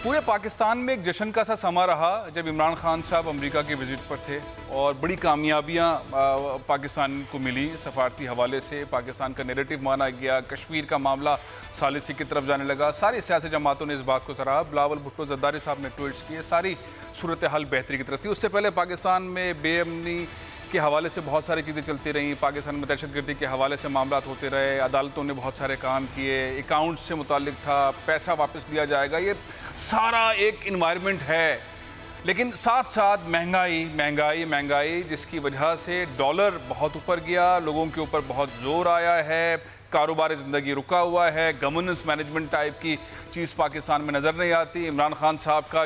पूरे पाकिस्तान में एक जश्न का सा समा रहा जब इमरान खान साहब अमेरिका के विजिट पर थे और बड़ी कामयाबियां पाकिस्तान को मिली। सफारती हवाले से पाकिस्तान का नैरेटिव माना गया, कश्मीर का मामला सालिसी की तरफ जाने लगा। सारी सियासी जमातों ने इस बात को सराहा। बिलावल भुट्टो ज़रदारी साहब ने ट्वीट्स किए, सारी सूरत हाल बेहतरी की तरफ थी। उससे पहले पाकिस्तान में बेअमनी के हवाले से बहुत सारी चीज़ें चलती रहीं। पाकिस्तान में दहशतगर्दी के हवाले से मामला होते रहे, अदालतों ने बहुत सारे काम किए, अकाउंट से मुतालिक था, पैसा वापस लिया जाएगा, ये सारा एक इन्वायरमेंट है। लेकिन साथ साथ महंगाई जिसकी वजह से डॉलर बहुत ऊपर गया, लोगों के ऊपर बहुत ज़ोर आया है, कारोबार ज़िंदगी रुका हुआ है, गवर्नेंस मैनेजमेंट टाइप की चीज़ पाकिस्तान में नज़र नहीं आती। इमरान खान साहब का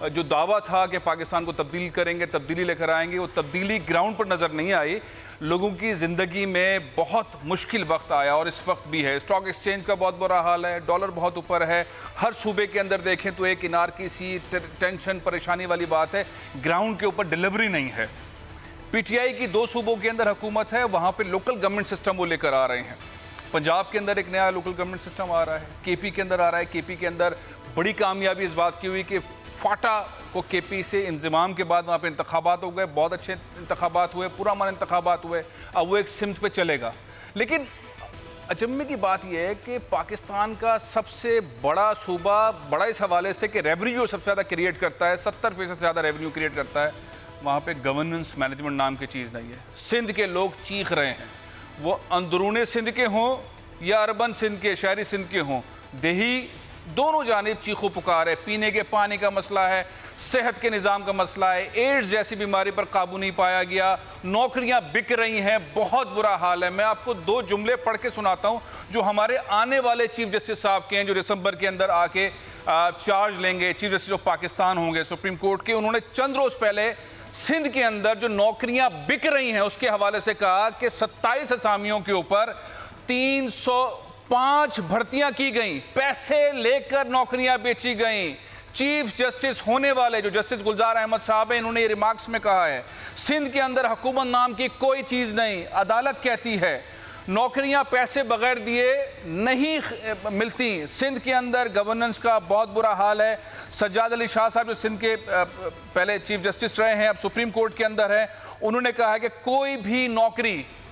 जो दावा था कि पाकिस्तान को तब्दील करेंगे, तब्दीली लेकर आएंगे, वो तब्दीली ग्राउंड पर नज़र नहीं आई। लोगों की ज़िंदगी में बहुत मुश्किल वक्त आया और इस वक्त भी है। स्टॉक एक्सचेंज का बहुत बुरा हाल है, डॉलर बहुत ऊपर है। हर सूबे के अंदर देखें तो एक इनारकी सी टेंशन परेशानी वाली बात है, ग्राउंड के ऊपर डिलीवरी नहीं है। पीटीआई की 2 सूबों के अंदर हुकूमत है, वहाँ पर लोकल गवर्नमेंट सिस्टम वो लेकर आ रहे हैं। पंजाब के अंदर एक नया लोकल गवर्नमेंट सिस्टम आ रहा है, केपी के अंदर आ रहा है। केपी के अंदर बड़ी कामयाबी इस बात की हुई कि फाटा को केपी से इंतज़ाम के बाद वहाँ पे इंतखाबात हो गए, बहुत अच्छे इंतखाबात हुए, पुरअमन इंतखाबात हुए। अब वो एक सिमत पे चलेगा। लेकिन अचंभे की बात यह है कि पाकिस्तान का सबसे बड़ा सूबा, बड़ा इस हवाले से कि रेवेन्यू सबसे ज़्यादा क्रिएट करता है, 70% से ज़्यादा रेवेन्यू क्रिएट करता है, वहाँ पे गवर्नेंस मैनेजमेंट नाम की चीज़ नहीं है। सिंध के लोग चीख रहे हैं, वो अंदरूनी सिंध के हों या अर्बन सिंध के, शहरी सिंध के हों, देही, दोनों जानिब चीखो पुकार है। पीने के पानी का मसला है, सेहत के निज़ाम का मसला है, एड्स जैसी बीमारी पर काबू नहीं पाया गया, नौकरियां बिक रही हैं, बहुत बुरा हाल है। मैं आपको 2 जुमले पढ़ के सुनाता हूं जो हमारे आने वाले चीफ जस्टिस साहब के हैं, जो दिसंबर के अंदर आके चार्ज लेंगे, चीफ जस्टिस ऑफ पाकिस्तान होंगे सुप्रीम कोर्ट के। उन्होंने चंद रोज़ पहले सिंध के अंदर जो नौकरियां बिक रही हैं उसके हवाले से कहा कि 27 असामियों के ऊपर 305 भर्तियां की गई, पैसे लेकर नौकरियां बेची गई। चीफ जस्टिस होने वाले जो जस्टिस गुलजार अहमद साहब हैं, इन्होंने ये रिमार्क्स में कहा है सिंध के अंदर हुकूमत नाम की कोई चीज़ नहीं। अदालत कहती है नौकरियां पैसे बगैर दिए नहीं मिलती। सिंध के अंदर गवर्नेंस का बहुत बुरा हाल है। सज्जाद अली शाह साहब जो सिंध के पहले चीफ जस्टिस रहे हैं, अब सुप्रीम कोर्ट के अंदर है, उन्होंने कहा है कि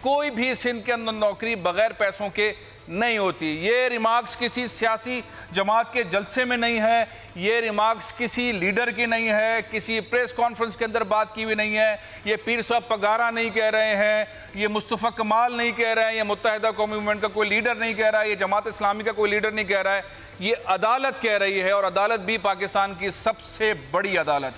कोई भी सिंध के अंदर नौकरी बगैर पैसों के नहीं होती। ये रिमार्क्स किसी सियासी जमात के जलसे में नहीं है, ये रिमार्क्स किसी लीडर की नहीं है, किसी प्रेस कॉन्फ्रेंस के अंदर बात की हुई नहीं है, ये पीर साहब पगारा नहीं कह रहे हैं, ये मुस्तफ़ा कमाल नहीं कह रहे हैं, ये मुत्तहिदा कौमी मूवमेंट का कोई लीडर नहीं कह रहा है, ये जमात इस्लामी का कोई लीडर नहीं कह रहा है, ये अदालत कह रही है। और अदालत भी पाकिस्तान की सबसे बड़ी अदालत।